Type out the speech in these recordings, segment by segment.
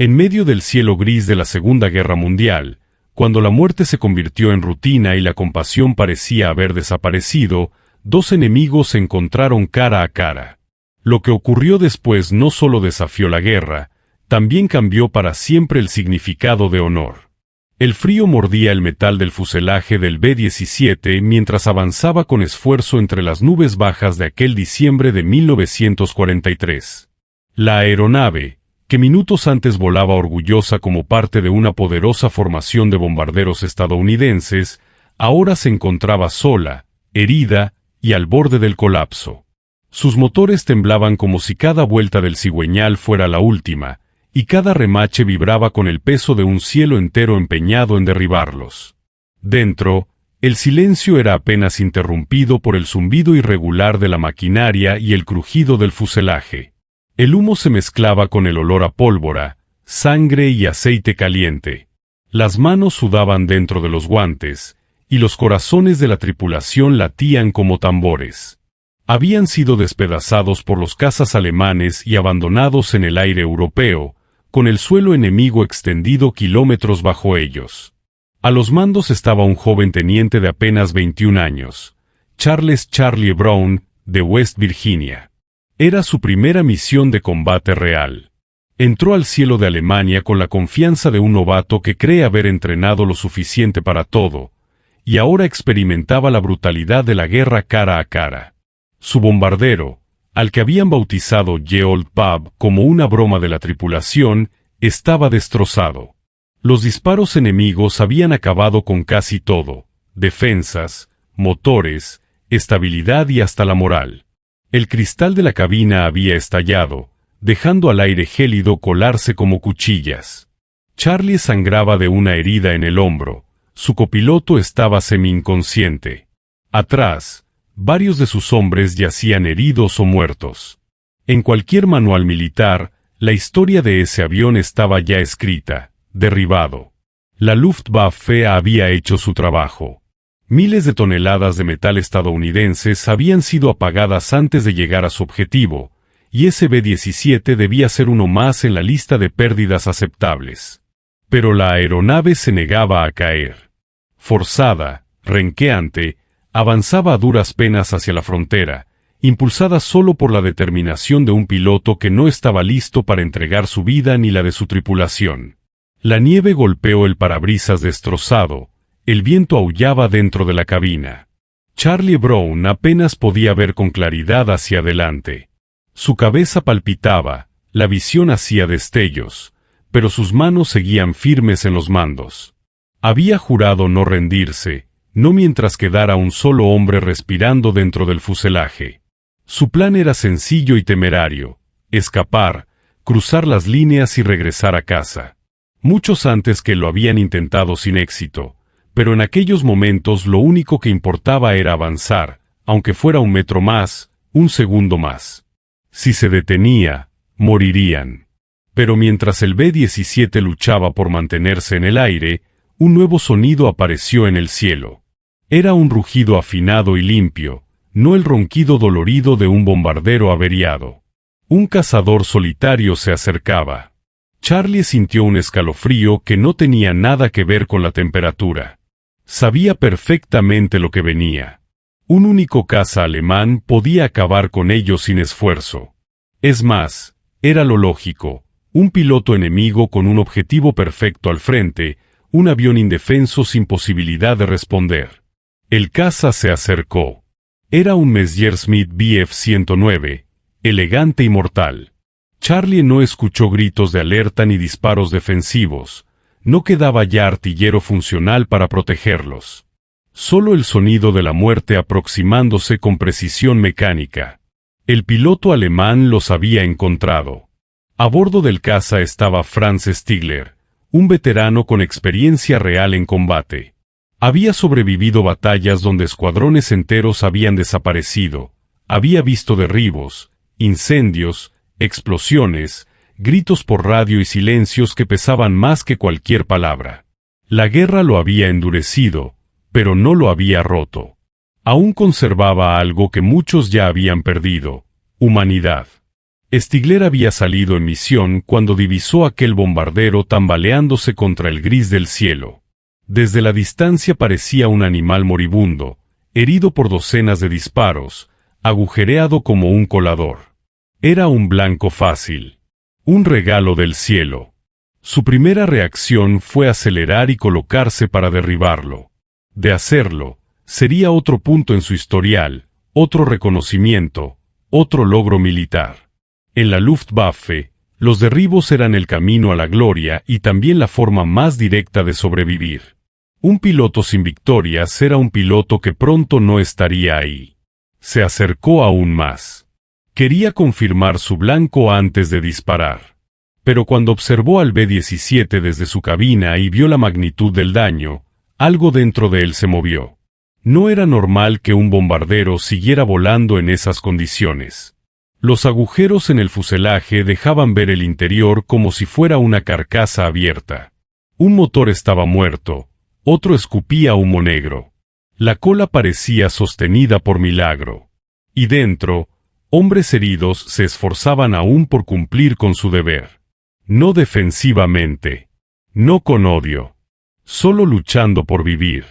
En medio del cielo gris de la Segunda Guerra Mundial, cuando la muerte se convirtió en rutina y la compasión parecía haber desaparecido, dos enemigos se encontraron cara a cara. Lo que ocurrió después no solo desafió la guerra, también cambió para siempre el significado de honor. El frío mordía el metal del fuselaje del B-17 mientras avanzaba con esfuerzo entre las nubes bajas de aquel diciembre de 1943. La aeronave, que minutos antes volaba orgullosa como parte de una poderosa formación de bombarderos estadounidenses, ahora se encontraba sola, herida y al borde del colapso. Sus motores temblaban como si cada vuelta del cigüeñal fuera la última, y cada remache vibraba con el peso de un cielo entero empeñado en derribarlos. Dentro, el silencio era apenas interrumpido por el zumbido irregular de la maquinaria y el crujido del fuselaje. El humo se mezclaba con el olor a pólvora, sangre y aceite caliente. Las manos sudaban dentro de los guantes, y los corazones de la tripulación latían como tambores. Habían sido despedazados por los cazas alemanes y abandonados en el aire europeo, con el suelo enemigo extendido kilómetros bajo ellos. A los mandos estaba un joven teniente de apenas 21 años, Charles Charlie Brown, de West Virginia. Era su primera misión de combate real. Entró al cielo de Alemania con la confianza de un novato que cree haber entrenado lo suficiente para todo, y ahora experimentaba la brutalidad de la guerra cara a cara. Su bombardero, al que habían bautizado Ye Old Pub como una broma de la tripulación, estaba destrozado. Los disparos enemigos habían acabado con casi todo: defensas, motores, estabilidad y hasta la moral. El cristal de la cabina había estallado, dejando al aire gélido colarse como cuchillas. Charlie sangraba de una herida en el hombro. Su copiloto estaba semi-inconsciente. Atrás, varios de sus hombres yacían heridos o muertos. En cualquier manual militar, la historia de ese avión estaba ya escrita: derribado. La Luftwaffe había hecho su trabajo. Miles de toneladas de metal estadounidenses habían sido apagadas antes de llegar a su objetivo, y ese B-17 debía ser uno más en la lista de pérdidas aceptables. Pero la aeronave se negaba a caer. Forzada, renqueante, avanzaba a duras penas hacia la frontera, impulsada solo por la determinación de un piloto que no estaba listo para entregar su vida ni la de su tripulación. La nieve golpeó el parabrisas destrozado, el viento aullaba dentro de la cabina. Charlie Brown apenas podía ver con claridad hacia adelante. Su cabeza palpitaba, la visión hacía destellos, pero sus manos seguían firmes en los mandos. Había jurado no rendirse, no mientras quedara un solo hombre respirando dentro del fuselaje. Su plan era sencillo y temerario: escapar, cruzar las líneas y regresar a casa. Muchos antes que lo habían intentado sin éxito, pero en aquellos momentos lo único que importaba era avanzar, aunque fuera un metro más, un segundo más. Si se detenía, morirían. Pero mientras el B-17 luchaba por mantenerse en el aire, un nuevo sonido apareció en el cielo. Era un rugido afinado y limpio, no el ronquido dolorido de un bombardero averiado. Un cazador solitario se acercaba. Charlie sintió un escalofrío que no tenía nada que ver con la temperatura. Sabía perfectamente lo que venía. Un único caza alemán podía acabar con ellos sin esfuerzo. Es más, era lo lógico: un piloto enemigo con un objetivo perfecto al frente, un avión indefenso sin posibilidad de responder. El caza se acercó. Era un Messerschmitt Bf-109, elegante y mortal. Charlie no escuchó gritos de alerta ni disparos defensivos. No quedaba ya artillero funcional para protegerlos. Solo el sonido de la muerte aproximándose con precisión mecánica. El piloto alemán los había encontrado. A bordo del caza estaba Franz Stigler, un veterano con experiencia real en combate. Había sobrevivido batallas donde escuadrones enteros habían desaparecido. Había visto derribos, incendios, explosiones, gritos por radio y silencios que pesaban más que cualquier palabra. La guerra lo había endurecido, pero no lo había roto. Aún conservaba algo que muchos ya habían perdido: humanidad. Stigler había salido en misión cuando divisó aquel bombardero tambaleándose contra el gris del cielo. Desde la distancia parecía un animal moribundo, herido por docenas de disparos, agujereado como un colador. Era un blanco fácil. Un regalo del cielo. Su primera reacción fue acelerar y colocarse para derribarlo. De hacerlo, sería otro punto en su historial, otro reconocimiento, otro logro militar. En la Luftwaffe, los derribos eran el camino a la gloria y también la forma más directa de sobrevivir. Un piloto sin victorias era un piloto que pronto no estaría ahí. Se acercó aún más. Quería confirmar su blanco antes de disparar. Pero cuando observó al B-17 desde su cabina y vio la magnitud del daño, algo dentro de él se movió. No era normal que un bombardero siguiera volando en esas condiciones. Los agujeros en el fuselaje dejaban ver el interior como si fuera una carcasa abierta. Un motor estaba muerto, otro escupía humo negro. La cola parecía sostenida por milagro. Y dentro, hombres heridos se esforzaban aún por cumplir con su deber. No defensivamente. No con odio. Solo luchando por vivir.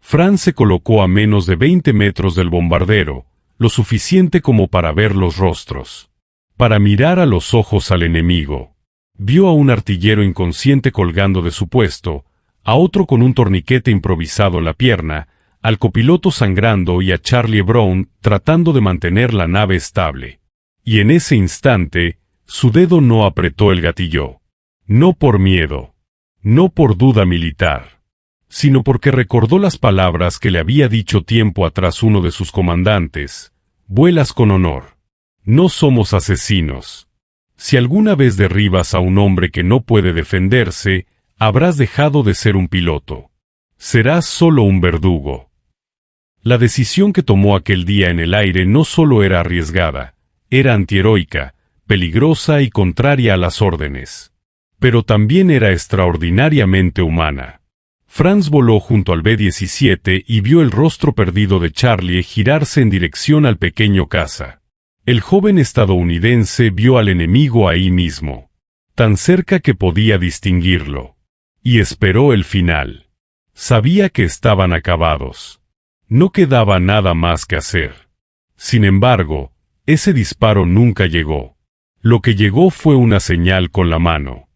Franz se colocó a menos de 20 metros del bombardero, lo suficiente como para ver los rostros. Para mirar a los ojos al enemigo. Vio a un artillero inconsciente colgando de su puesto, a otro con un torniquete improvisado en la pierna, al copiloto sangrando y a Charlie Brown tratando de mantener la nave estable. Y en ese instante, su dedo no apretó el gatillo. No por miedo. No por duda militar. Sino porque recordó las palabras que le había dicho tiempo atrás uno de sus comandantes. Vuelas con honor. No somos asesinos. Si alguna vez derribas a un hombre que no puede defenderse, habrás dejado de ser un piloto. Serás solo un verdugo. La decisión que tomó aquel día en el aire no solo era arriesgada, era antiheroica, peligrosa y contraria a las órdenes. Pero también era extraordinariamente humana. Franz voló junto al B-17 y vio el rostro perdido de Charlie girarse en dirección al pequeño caza. El joven estadounidense vio al enemigo ahí mismo, tan cerca que podía distinguirlo. Y esperó el final. Sabía que estaban acabados. No quedaba nada más que hacer. Sin embargo, ese disparo nunca llegó. Lo que llegó fue una señal con la mano.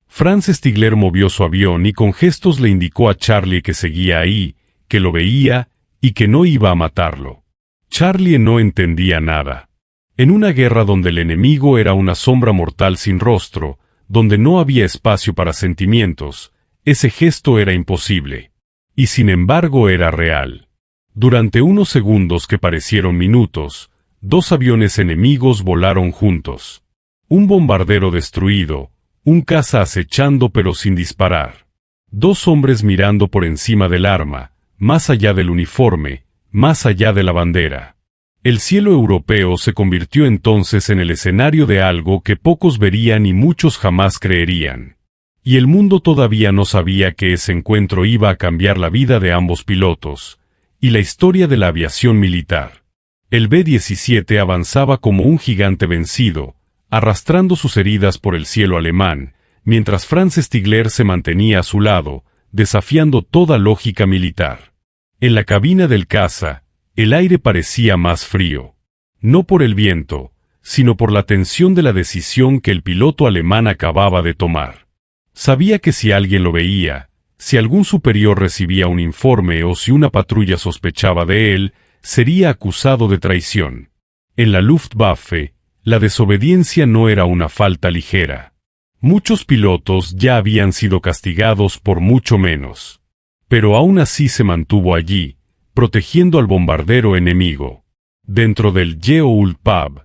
Franz Stigler movió su avión y con gestos le indicó a Charlie que seguía ahí, que lo veía, y que no iba a matarlo. Charlie no entendía nada. En una guerra donde el enemigo era una sombra mortal sin rostro, donde no había espacio para sentimientos, ese gesto era imposible. Y sin embargo era real. Durante unos segundos que parecieron minutos, dos aviones enemigos volaron juntos. Un bombardero destruido, un caza acechando pero sin disparar. Dos hombres mirando por encima del arma, más allá del uniforme, más allá de la bandera. El cielo europeo se convirtió entonces en el escenario de algo que pocos verían y muchos jamás creerían. Y el mundo todavía no sabía que ese encuentro iba a cambiar la vida de ambos pilotos, y la historia de la aviación militar. El B-17 avanzaba como un gigante vencido, arrastrando sus heridas por el cielo alemán, mientras Franz Stigler se mantenía a su lado, desafiando toda lógica militar. En la cabina del caza, el aire parecía más frío. No por el viento, sino por la tensión de la decisión que el piloto alemán acababa de tomar. Sabía que si alguien lo veía, si algún superior recibía un informe o si una patrulla sospechaba de él, sería acusado de traición. En la Luftwaffe, la desobediencia no era una falta ligera. Muchos pilotos ya habían sido castigados por mucho menos. Pero aún así se mantuvo allí, protegiendo al bombardero enemigo. Dentro del Yeoult Pub,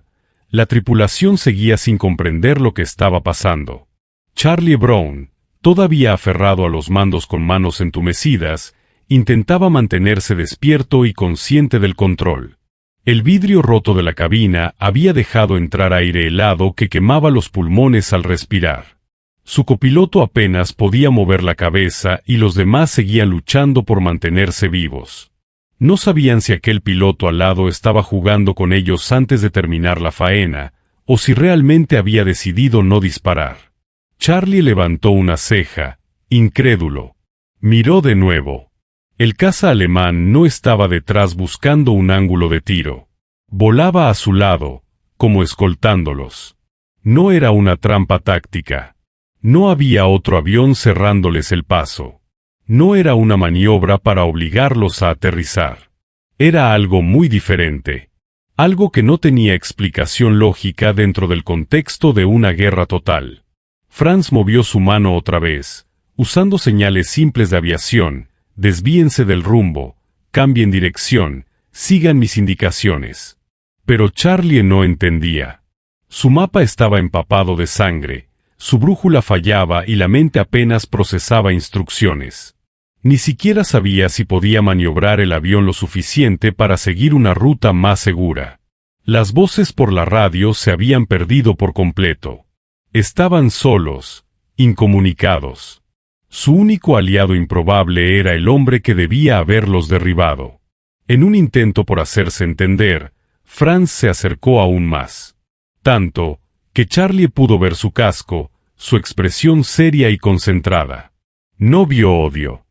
la tripulación seguía sin comprender lo que estaba pasando. Charlie Brown, todavía aferrado a los mandos con manos entumecidas, intentaba mantenerse despierto y consciente del control. El vidrio roto de la cabina había dejado entrar aire helado que quemaba los pulmones al respirar. Su copiloto apenas podía mover la cabeza y los demás seguían luchando por mantenerse vivos. No sabían si aquel piloto al lado estaba jugando con ellos antes de terminar la faena, o si realmente había decidido no disparar. Charlie levantó una ceja, incrédulo. Miró de nuevo. El caza alemán no estaba detrás buscando un ángulo de tiro. Volaba a su lado, como escoltándolos. No era una trampa táctica. No había otro avión cerrándoles el paso. No era una maniobra para obligarlos a aterrizar. Era algo muy diferente. Algo que no tenía explicación lógica dentro del contexto de una guerra total. Franz movió su mano otra vez, usando señales simples de aviación: desvíense del rumbo, cambien dirección, sigan mis indicaciones. Pero Charlie no entendía. Su mapa estaba empapado de sangre, su brújula fallaba y la mente apenas procesaba instrucciones. Ni siquiera sabía si podía maniobrar el avión lo suficiente para seguir una ruta más segura. Las voces por la radio se habían perdido por completo. Estaban solos, incomunicados. Su único aliado improbable era el hombre que debía haberlos derribado. En un intento por hacerse entender, Franz se acercó aún más. Tanto, que Charlie pudo ver su casco, su expresión seria y concentrada. No vio odio.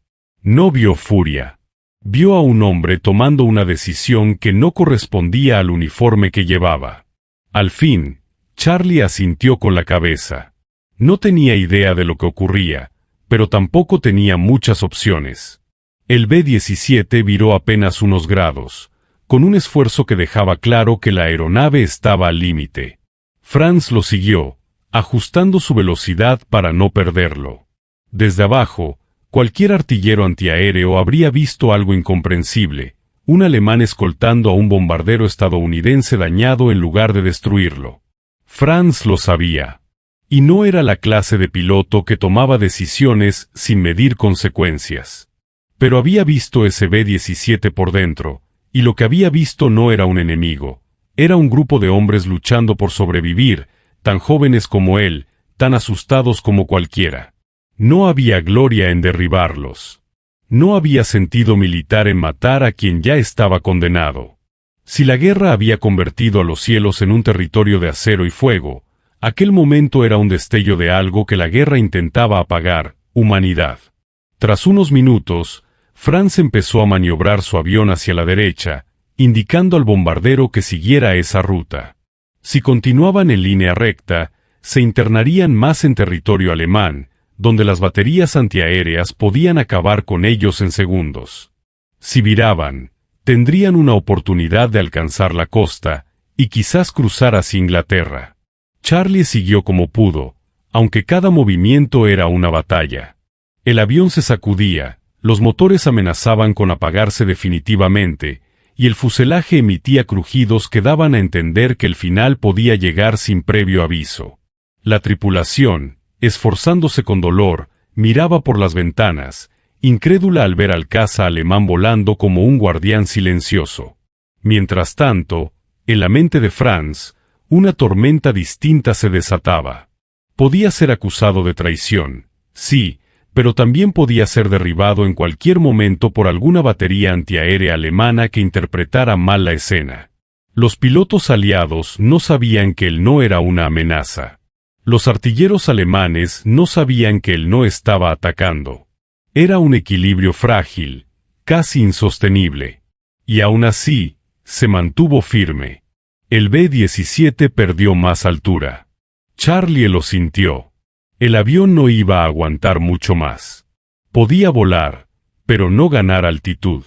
No vio furia. Vio a un hombre tomando una decisión que no correspondía al uniforme que llevaba. Al fin, Charlie asintió con la cabeza. No tenía idea de lo que ocurría, pero tampoco tenía muchas opciones. El B-17 viró apenas unos grados, con un esfuerzo que dejaba claro que la aeronave estaba al límite. Franz lo siguió, ajustando su velocidad para no perderlo. Desde abajo, cualquier artillero antiaéreo habría visto algo incomprensible: un alemán escoltando a un bombardero estadounidense dañado en lugar de destruirlo. Franz lo sabía. Y no era la clase de piloto que tomaba decisiones sin medir consecuencias. Pero había visto ese B-17 por dentro, y lo que había visto no era un enemigo. Era un grupo de hombres luchando por sobrevivir, tan jóvenes como él, tan asustados como cualquiera. No había gloria en derribarlos. No había sentido militar en matar a quien ya estaba condenado. Si la guerra había convertido a los cielos en un territorio de acero y fuego, aquel momento era un destello de algo que la guerra intentaba apagar: humanidad. Tras unos minutos, Franz empezó a maniobrar su avión hacia la derecha, indicando al bombardero que siguiera esa ruta. Si continuaban en línea recta, se internarían más en territorio alemán, donde las baterías antiaéreas podían acabar con ellos en segundos. Si viraban, tendrían una oportunidad de alcanzar la costa, y quizás cruzar hacia Inglaterra. Charlie siguió como pudo, aunque cada movimiento era una batalla. El avión se sacudía, los motores amenazaban con apagarse definitivamente, y el fuselaje emitía crujidos que daban a entender que el final podía llegar sin previo aviso. La tripulación, esforzándose con dolor, miraba por las ventanas, incrédula al ver al caza alemán volando como un guardián silencioso. Mientras tanto, en la mente de Franz, una tormenta distinta se desataba. Podía ser acusado de traición, sí, pero también podía ser derribado en cualquier momento por alguna batería antiaérea alemana que interpretara mal la escena. Los pilotos aliados no sabían que él no era una amenaza. Los artilleros alemanes no sabían que él no estaba atacando. Era un equilibrio frágil, casi insostenible. Y aún así, se mantuvo firme. El B-17 perdió más altura. Charlie lo sintió. El avión no iba a aguantar mucho más. Podía volar, pero no ganar altitud.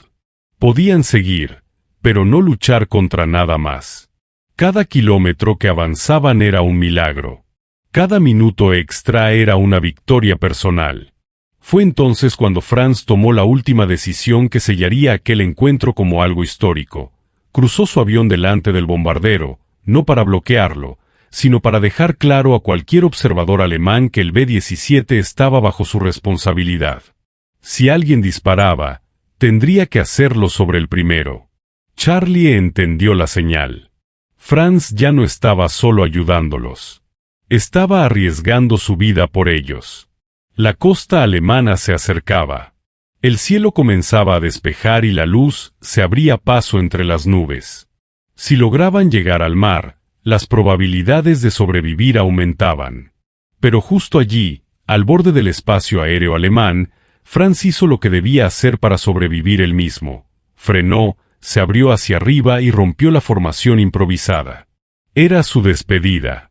Podían seguir, pero no luchar contra nada más. Cada kilómetro que avanzaban era un milagro. Cada minuto extra era una victoria personal. Fue entonces cuando Franz tomó la última decisión que sellaría aquel encuentro como algo histórico. Cruzó su avión delante del bombardero, no para bloquearlo, sino para dejar claro a cualquier observador alemán que el B-17 estaba bajo su responsabilidad. Si alguien disparaba, tendría que hacerlo sobre el primero. Charlie entendió la señal. Franz ya no estaba solo ayudándolos. Estaba arriesgando su vida por ellos. La costa alemana se acercaba. El cielo comenzaba a despejar y la luz se abría paso entre las nubes. Si lograban llegar al mar, Las probabilidades de sobrevivir aumentaban. Pero justo allí, al borde del espacio aéreo alemán, Franz hizo lo que debía hacer para sobrevivir él mismo. Frenó, se abrió hacia arriba y rompió la formación improvisada. Era su despedida.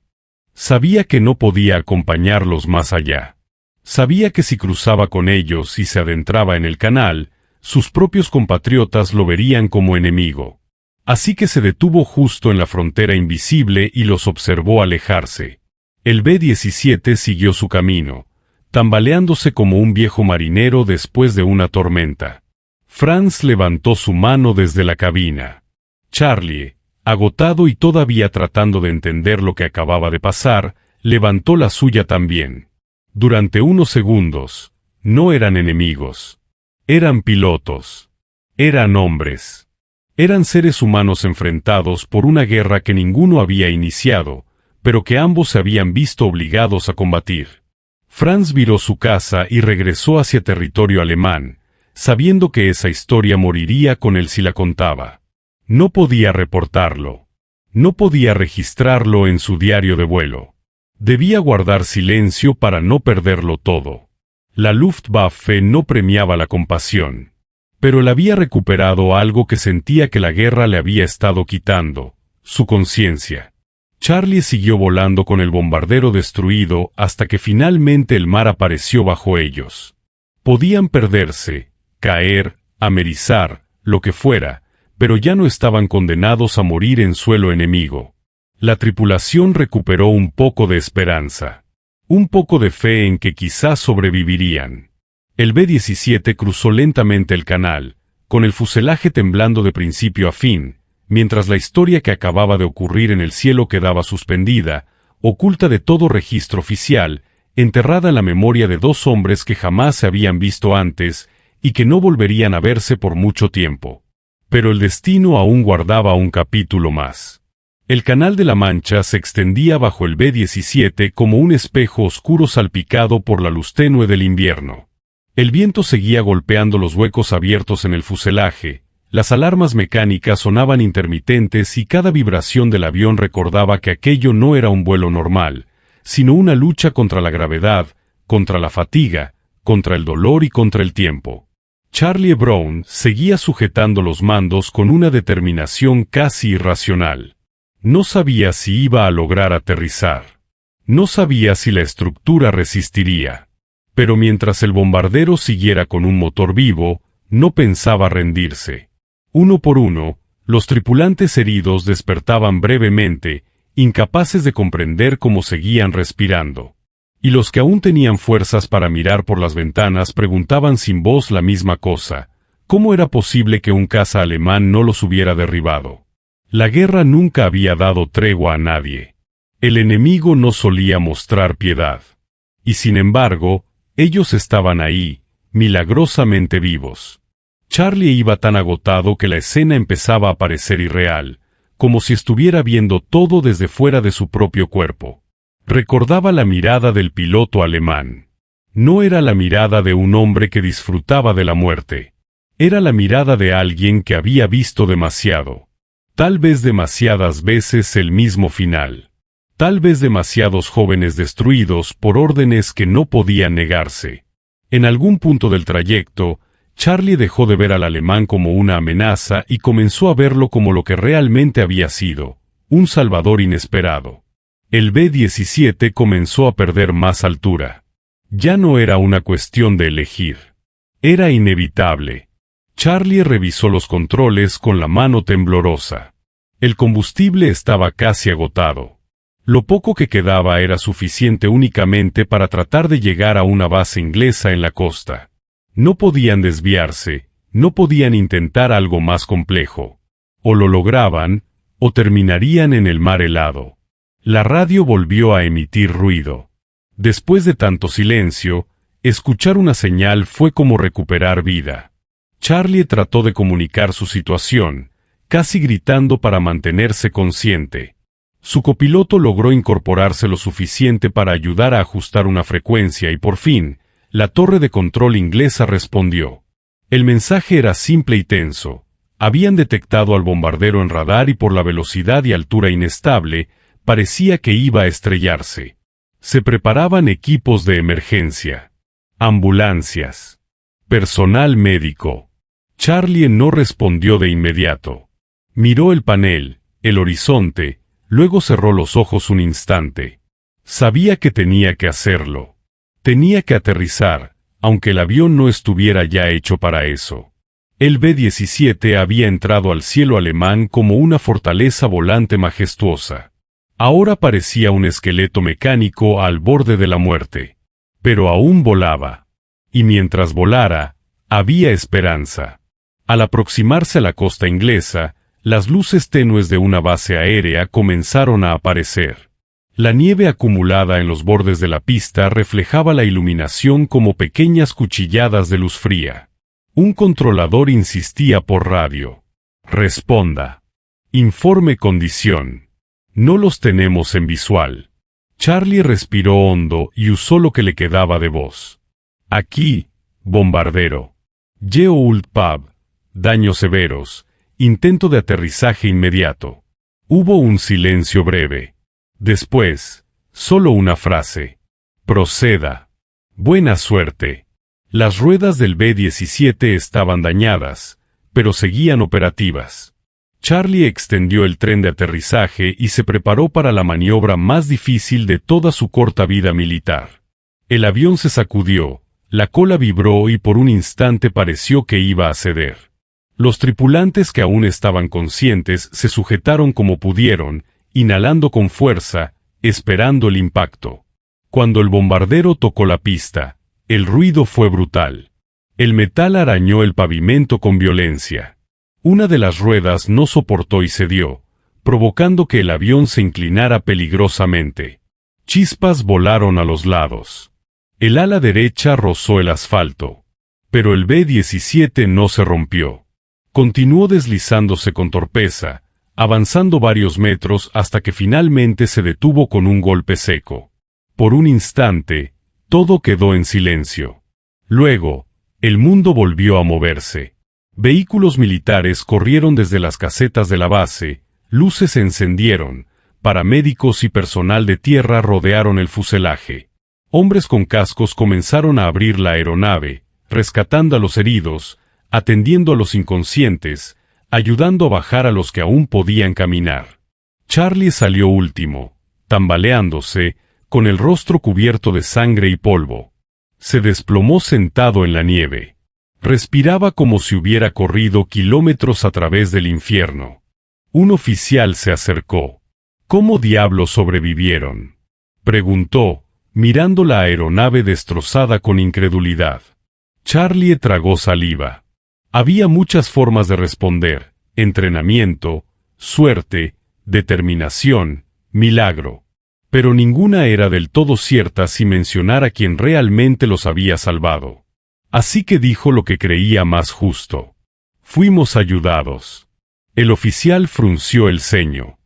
Sabía que no podía acompañarlos más allá. Sabía que si cruzaba con ellos y se adentraba en el canal, sus propios compatriotas lo verían como enemigo. Así que se detuvo justo en la frontera invisible y los observó alejarse. El B-17 siguió su camino, tambaleándose como un viejo marinero después de una tormenta. Franz levantó su mano desde la cabina. Charlie, agotado y todavía tratando de entender lo que acababa de pasar, levantó la suya también. Durante unos segundos, no eran enemigos. Eran pilotos. Eran hombres. Eran seres humanos enfrentados por una guerra que ninguno había iniciado, pero que ambos se habían visto obligados a combatir. Franz viró su casa y regresó hacia territorio alemán, sabiendo que esa historia moriría con él si la contaba. No podía reportarlo. No podía registrarlo en su diario de vuelo. Debía guardar silencio para no perderlo todo. La Luftwaffe no premiaba la compasión. Pero él había recuperado algo que sentía que la guerra le había estado quitando: su conciencia. Charlie siguió volando con el bombardero destruido hasta que finalmente el mar apareció bajo ellos. Podían perderse, caer, amerizar, lo que fuera, pero ya no estaban condenados a morir en suelo enemigo. La tripulación recuperó un poco de esperanza. Un poco de fe en que quizás sobrevivirían. El B-17 cruzó lentamente el canal, con el fuselaje temblando de principio a fin, mientras la historia que acababa de ocurrir en el cielo quedaba suspendida, oculta de todo registro oficial, enterrada en la memoria de dos hombres que jamás se habían visto antes y que no volverían a verse por mucho tiempo. Pero el destino aún guardaba un capítulo más. El Canal de la Mancha se extendía bajo el B-17 como un espejo oscuro salpicado por la luz tenue del invierno. El viento seguía golpeando los huecos abiertos en el fuselaje, las alarmas mecánicas sonaban intermitentes y cada vibración del avión recordaba que aquello no era un vuelo normal, sino una lucha contra la gravedad, contra la fatiga, contra el dolor y contra el tiempo. Charlie Brown seguía sujetando los mandos con una determinación casi irracional. No sabía si iba a lograr aterrizar. No sabía si la estructura resistiría. Pero mientras el bombardero siguiera con un motor vivo, no pensaba rendirse. Uno por uno, los tripulantes heridos despertaban brevemente, incapaces de comprender cómo seguían respirando. Y los que aún tenían fuerzas para mirar por las ventanas preguntaban sin voz la misma cosa: ¿cómo era posible que un caza alemán no los hubiera derribado? La guerra nunca había dado tregua a nadie. El enemigo no solía mostrar piedad. Y sin embargo, ellos estaban ahí, milagrosamente vivos. Charlie iba tan agotado que la escena empezaba a parecer irreal, como si estuviera viendo todo desde fuera de su propio cuerpo. Recordaba la mirada del piloto alemán. No era la mirada de un hombre que disfrutaba de la muerte. Era la mirada de alguien que había visto demasiado. Tal vez demasiadas veces el mismo final. Tal vez demasiados jóvenes destruidos por órdenes que no podían negarse. En algún punto del trayecto, Charlie dejó de ver al alemán como una amenaza y comenzó a verlo como lo que realmente había sido: un salvador inesperado. El B-17 comenzó a perder más altura. Ya no era una cuestión de elegir. Era inevitable. Charlie revisó los controles con la mano temblorosa. El combustible estaba casi agotado. Lo poco que quedaba era suficiente únicamente para tratar de llegar a una base inglesa en la costa. No podían desviarse, no podían intentar algo más complejo. O lo lograban, o terminarían en el mar helado. La radio volvió a emitir ruido. Después de tanto silencio, escuchar una señal fue como recuperar vida. Charlie trató de comunicar su situación, casi gritando para mantenerse consciente. Su copiloto logró incorporarse lo suficiente para ayudar a ajustar una frecuencia y por fin, la torre de control inglesa respondió. El mensaje era simple y tenso. Habían detectado al bombardero en radar y por la velocidad y altura inestable, Parecía que iba a estrellarse. Se preparaban equipos de emergencia, ambulancias, personal médico. Charlie no respondió de inmediato. Miró el panel, el horizonte, luego cerró los ojos un instante. Sabía que tenía que hacerlo. Tenía que aterrizar, aunque el avión no estuviera ya hecho para eso. El B-17 había entrado al cielo alemán como una fortaleza volante majestuosa. Ahora parecía un esqueleto mecánico al borde de la muerte. Pero aún volaba. Y mientras volara, había esperanza. Al aproximarse a la costa inglesa, las luces tenues de una base aérea comenzaron a aparecer. La nieve acumulada en los bordes de la pista reflejaba la iluminación como pequeñas cuchilladas de luz fría. Un controlador insistía por radio. Responda. Informe condición. No los tenemos en visual. Charlie respiró hondo y usó lo que le quedaba de voz. Aquí, bombardero. Yeoult Pub. Daños severos. Intento de aterrizaje inmediato. Hubo un silencio breve. Después, solo una frase. Proceda. Buena suerte. Las ruedas del B-17 estaban dañadas, pero seguían operativas. Charlie extendió el tren de aterrizaje y se preparó para la maniobra más difícil de toda su corta vida militar. El avión se sacudió, la cola vibró y por un instante pareció que iba a ceder. Los tripulantes que aún estaban conscientes se sujetaron como pudieron, inhalando con fuerza, esperando el impacto. Cuando el bombardero tocó la pista, el ruido fue brutal. El metal arañó el pavimento con violencia. Una de las ruedas no soportó y cedió, provocando que el avión se inclinara peligrosamente. Chispas volaron a los lados. El ala derecha rozó el asfalto. Pero el B-17 no se rompió. Continuó deslizándose con torpeza, avanzando varios metros hasta que finalmente se detuvo con un golpe seco. Por un instante, todo quedó en silencio. Luego, el mundo volvió a moverse. Vehículos militares corrieron desde las casetas de la base, luces se encendieron, paramédicos y personal de tierra rodearon el fuselaje. Hombres con cascos comenzaron a abrir la aeronave, rescatando a los heridos, atendiendo a los inconscientes, ayudando a bajar a los que aún podían caminar. Charlie salió último, tambaleándose, con el rostro cubierto de sangre y polvo. Se desplomó sentado en la nieve. Respiraba como si hubiera corrido kilómetros a través del infierno. Un oficial se acercó. ¿Cómo diablos sobrevivieron?, preguntó, mirando la aeronave destrozada con incredulidad. Charlie tragó saliva. Había muchas formas de responder: entrenamiento, suerte, determinación, milagro. Pero ninguna era del todo cierta sin mencionar a quien realmente los había salvado. Así que dijo lo que creía más justo. Fuimos ayudados. El oficial frunció el ceño.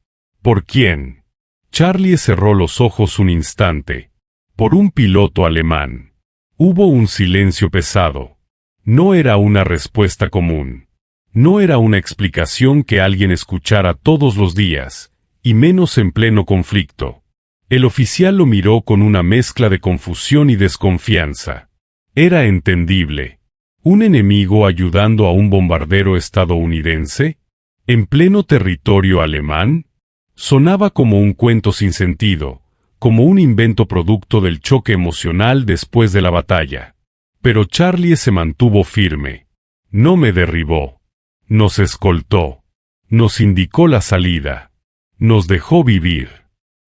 ¿Por quién? Charlie cerró los ojos un instante. Por un piloto alemán. Hubo un silencio pesado. No era una respuesta común. No era una explicación que alguien escuchara todos los días, y menos en pleno conflicto. El oficial lo miró con una mezcla de confusión y desconfianza. Era entendible. ¿Un enemigo ayudando a un bombardero estadounidense? ¿En pleno territorio alemán? Sonaba como un cuento sin sentido, como un invento producto del choque emocional después de la batalla. Pero Charlie se mantuvo firme. No me derribó. Nos escoltó. Nos indicó la salida. Nos dejó vivir.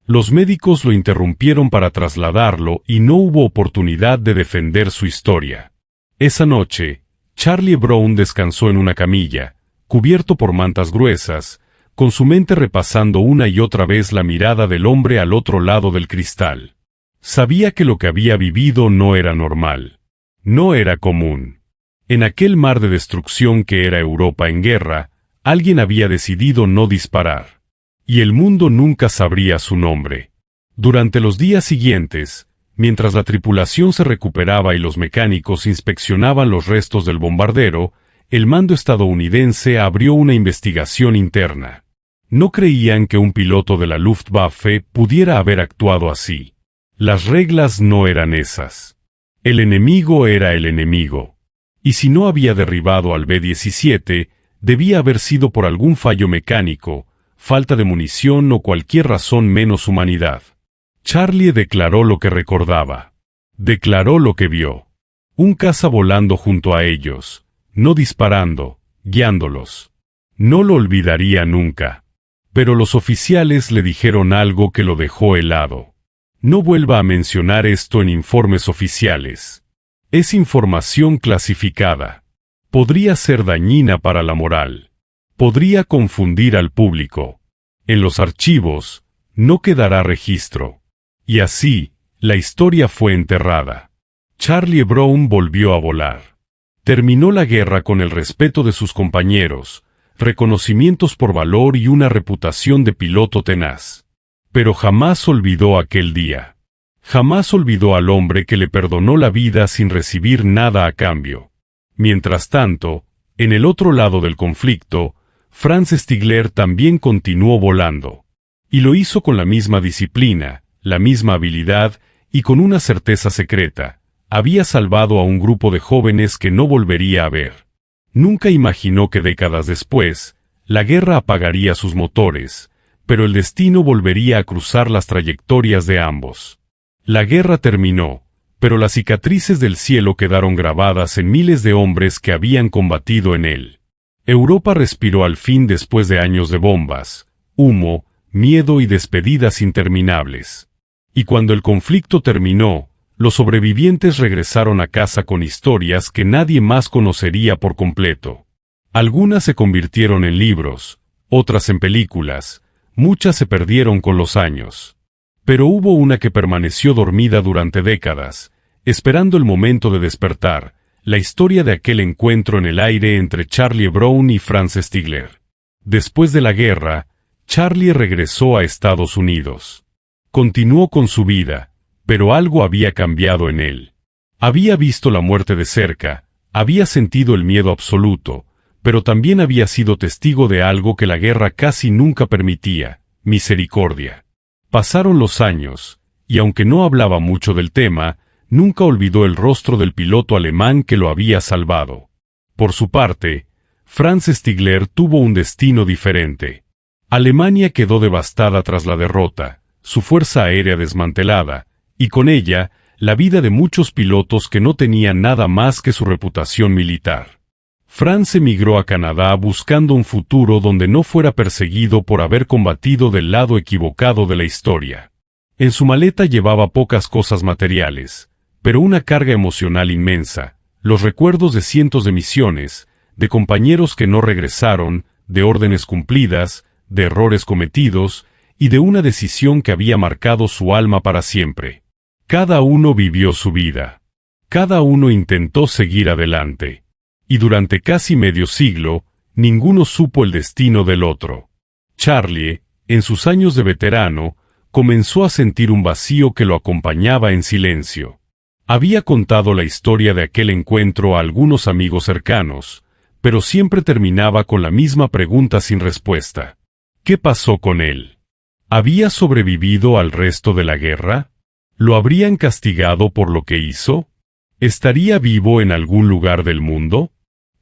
Los médicos lo interrumpieron para trasladarlo y no hubo oportunidad de defender su historia. Esa noche, Charlie Brown descansó en una camilla, cubierto por mantas gruesas, con su mente repasando una y otra vez la mirada del hombre al otro lado del cristal. Sabía que lo que había vivido no era normal. No era común. En aquel mar de destrucción que era Europa en guerra, alguien había decidido no disparar. Y el mundo nunca sabría su nombre. Durante los días siguientes, mientras la tripulación se recuperaba y los mecánicos inspeccionaban los restos del bombardero, el mando estadounidense abrió una investigación interna. No creían que un piloto de la Luftwaffe pudiera haber actuado así. Las reglas no eran esas. El enemigo era el enemigo. Y si no había derribado al B-17, debía haber sido por algún fallo mecánico, falta de munición o cualquier razón menos humanidad. Charlie declaró lo que recordaba. Declaró lo que vio. Un caza volando junto a ellos, no disparando, guiándolos. No lo olvidaría nunca. Pero los oficiales le dijeron algo que lo dejó helado. No vuelva a mencionar esto en informes oficiales. Es información clasificada. Podría ser dañina para la moral. Podría confundir al público. En los archivos, no quedará registro. Y así, la historia fue enterrada. Charlie Brown volvió a volar. Terminó la guerra con el respeto de sus compañeros, reconocimientos por valor y una reputación de piloto tenaz. Pero jamás olvidó aquel día. Jamás olvidó al hombre que le perdonó la vida sin recibir nada a cambio. Mientras tanto, en el otro lado del conflicto, Franz Stigler también continuó volando. Y lo hizo con la misma disciplina, la misma habilidad y con una certeza secreta. Había salvado a un grupo de jóvenes que no volvería a ver. Nunca imaginó que décadas después, la guerra apagaría sus motores, pero el destino volvería a cruzar las trayectorias de ambos. La guerra terminó, pero las cicatrices del cielo quedaron grabadas en miles de hombres que habían combatido en él. Europa respiró al fin después de años de bombas, humo, miedo y despedidas interminables. Y cuando el conflicto terminó, los sobrevivientes regresaron a casa con historias que nadie más conocería por completo. Algunas se convirtieron en libros, otras en películas, muchas se perdieron con los años. Pero hubo una que permaneció dormida durante décadas, esperando el momento de despertar, la historia de aquel encuentro en el aire entre Charlie Brown y Franz Stigler. Después de la guerra, Charlie regresó a Estados Unidos. Continuó con su vida, pero algo había cambiado en él. Había visto la muerte de cerca, había sentido el miedo absoluto, pero también había sido testigo de algo que la guerra casi nunca permitía: misericordia. Pasaron los años, y aunque no hablaba mucho del tema, nunca olvidó el rostro del piloto alemán que lo había salvado. Por su parte, Franz Stigler tuvo un destino diferente. Alemania quedó devastada tras la derrota, su fuerza aérea desmantelada, y con ella, la vida de muchos pilotos que no tenían nada más que su reputación militar. Franz emigró a Canadá buscando un futuro donde no fuera perseguido por haber combatido del lado equivocado de la historia. En su maleta llevaba pocas cosas materiales, pero una carga emocional inmensa, los recuerdos de cientos de misiones, de compañeros que no regresaron, de órdenes cumplidas, de errores cometidos, y de una decisión que había marcado su alma para siempre. Cada uno vivió su vida. Cada uno intentó seguir adelante. Y durante casi medio siglo, ninguno supo el destino del otro. Charlie, en sus años de veterano, comenzó a sentir un vacío que lo acompañaba en silencio. Había contado la historia de aquel encuentro a algunos amigos cercanos, pero siempre terminaba con la misma pregunta sin respuesta. ¿Qué pasó con él? ¿Había sobrevivido al resto de la guerra? ¿Lo habrían castigado por lo que hizo? ¿Estaría vivo en algún lugar del mundo?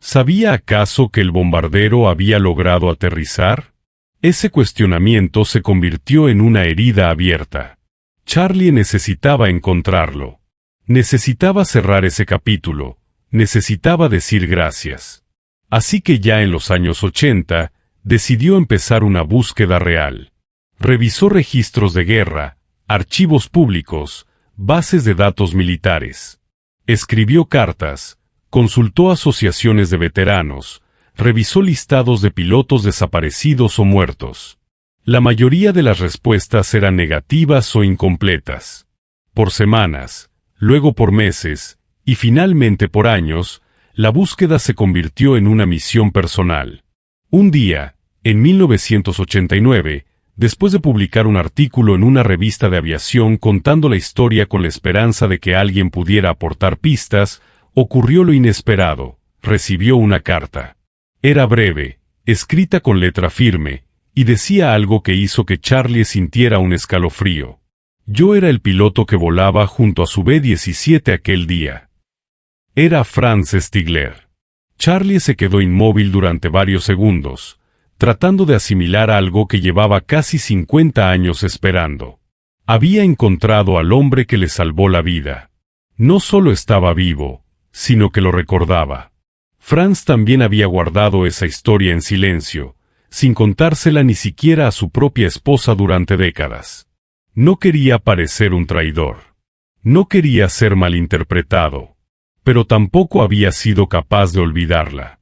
¿Sabía acaso que el bombardero había logrado aterrizar? Ese cuestionamiento se convirtió en una herida abierta. Charlie necesitaba encontrarlo. Necesitaba cerrar ese capítulo. Necesitaba decir gracias. Así que ya en los años 80, decidió empezar una búsqueda real. Revisó registros de guerra, archivos públicos, bases de datos militares. Escribió cartas, consultó asociaciones de veteranos, revisó listados de pilotos desaparecidos o muertos. La mayoría de las respuestas eran negativas o incompletas. Por semanas, luego por meses, y finalmente por años, la búsqueda se convirtió en una misión personal. Un día, en 1989, después de publicar un artículo en una revista de aviación contando la historia con la esperanza de que alguien pudiera aportar pistas, ocurrió lo inesperado: recibió una carta. Era breve, escrita con letra firme, y decía algo que hizo que Charlie sintiera un escalofrío. Yo era el piloto que volaba junto a su B-17 aquel día. Era Franz Stigler. Charlie se quedó inmóvil durante varios segundos, tratando de asimilar algo que llevaba casi 50 años esperando. Había encontrado al hombre que le salvó la vida. No solo estaba vivo, sino que lo recordaba. Franz también había guardado esa historia en silencio, sin contársela ni siquiera a su propia esposa durante décadas. No quería parecer un traidor. No quería ser malinterpretado. Pero tampoco había sido capaz de olvidarla.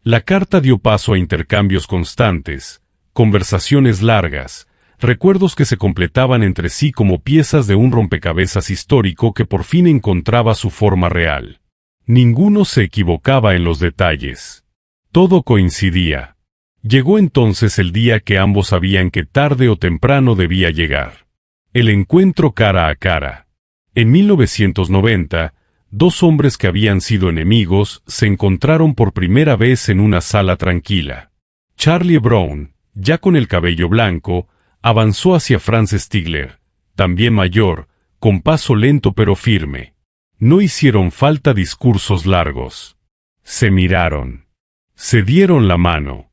La carta dio paso a intercambios constantes, conversaciones largas, recuerdos que se completaban entre sí como piezas de un rompecabezas histórico que por fin encontraba su forma real. Ninguno se equivocaba en los detalles. Todo coincidía. Llegó entonces el día que ambos sabían que tarde o temprano debía llegar. El encuentro cara a cara. En 1990, dos hombres que habían sido enemigos se encontraron por primera vez en una sala tranquila. Charlie Brown, ya con el cabello blanco, avanzó hacia Franz Stigler, también mayor, con paso lento pero firme. No hicieron falta discursos largos. Se miraron. Se dieron la mano.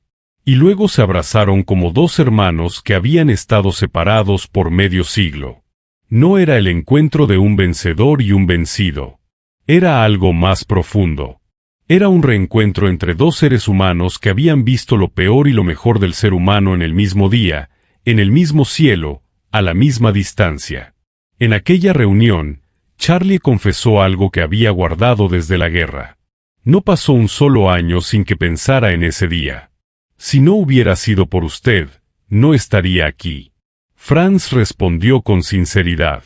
Y luego se abrazaron como dos hermanos que habían estado separados por medio siglo. No era el encuentro de un vencedor y un vencido. Era algo más profundo. Era un reencuentro entre dos seres humanos que habían visto lo peor y lo mejor del ser humano en el mismo día, en el mismo cielo, a la misma distancia. En aquella reunión, Charlie confesó algo que había guardado desde la guerra. No pasó un solo año sin que pensara en ese día. Si no hubiera sido por usted, no estaría aquí. Franz respondió con sinceridad.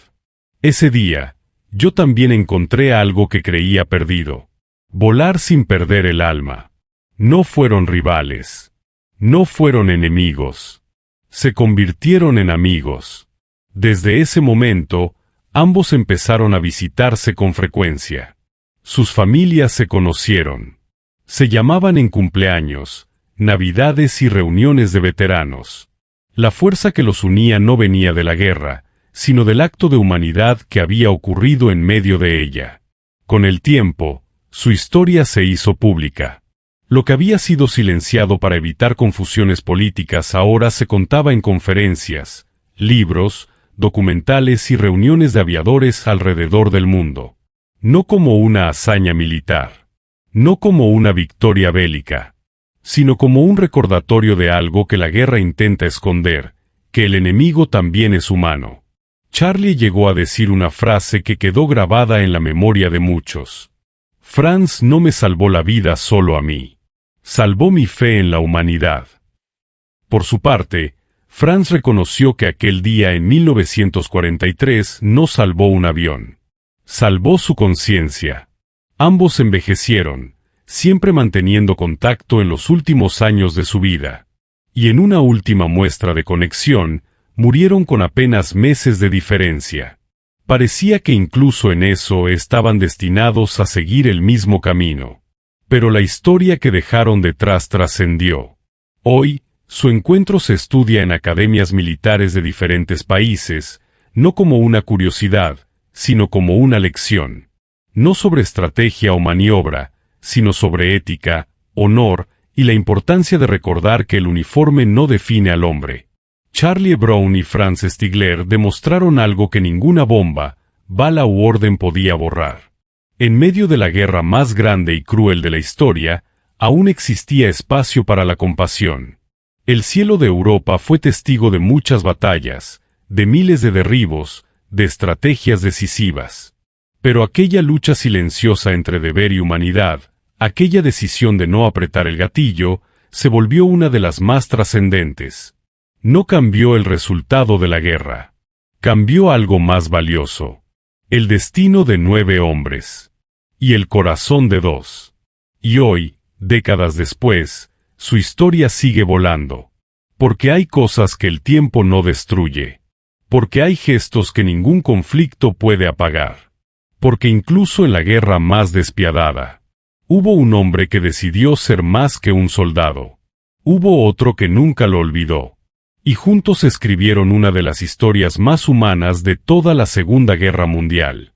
Ese día, yo también encontré algo que creía perdido. Volar sin perder el alma. No fueron rivales. No fueron enemigos. Se convirtieron en amigos. Desde ese momento, ambos empezaron a visitarse con frecuencia. Sus familias se conocieron. Se llamaban en cumpleaños, navidades y reuniones de veteranos. La fuerza que los unía no venía de la guerra, sino del acto de humanidad que había ocurrido en medio de ella. Con el tiempo, su historia se hizo pública. Lo que había sido silenciado para evitar confusiones políticas ahora se contaba en conferencias, libros, documentales y reuniones de aviadores alrededor del mundo. No como una hazaña militar. No como una victoria bélica. Sino como un recordatorio de algo que la guerra intenta esconder, que el enemigo también es humano. Charlie llegó a decir una frase que quedó grabada en la memoria de muchos. Franz no me salvó la vida solo a mí. Salvó mi fe en la humanidad. Por su parte, Franz reconoció que aquel día en 1943 no salvó un avión. Salvó su conciencia. Ambos envejecieron, siempre manteniendo contacto en los últimos años de su vida. Y en una última muestra de conexión, murieron con apenas meses de diferencia. Parecía que incluso en eso estaban destinados a seguir el mismo camino. Pero la historia que dejaron detrás trascendió. Hoy, su encuentro se estudia en academias militares de diferentes países, no como una curiosidad, sino como una lección. No sobre estrategia o maniobra, sino sobre ética, honor y la importancia de recordar que el uniforme no define al hombre. Charlie Brown y Franz Stigler demostraron algo que ninguna bomba, bala u orden podía borrar. En medio de la guerra más grande y cruel de la historia, aún existía espacio para la compasión. El cielo de Europa fue testigo de muchas batallas, de miles de derribos, de estrategias decisivas. Pero aquella lucha silenciosa entre deber y humanidad, aquella decisión de no apretar el gatillo, se volvió una de las más trascendentes. No cambió el resultado de la guerra. Cambió algo más valioso. El destino de 9 hombres. Y el corazón de 2. Y hoy, décadas después, su historia sigue volando. Porque hay cosas que el tiempo no destruye. Porque hay gestos que ningún conflicto puede apagar. Porque incluso en la guerra más despiadada, hubo un hombre que decidió ser más que un soldado. Hubo otro que nunca lo olvidó. y juntos escribieron una de las historias más humanas de toda la Segunda Guerra Mundial.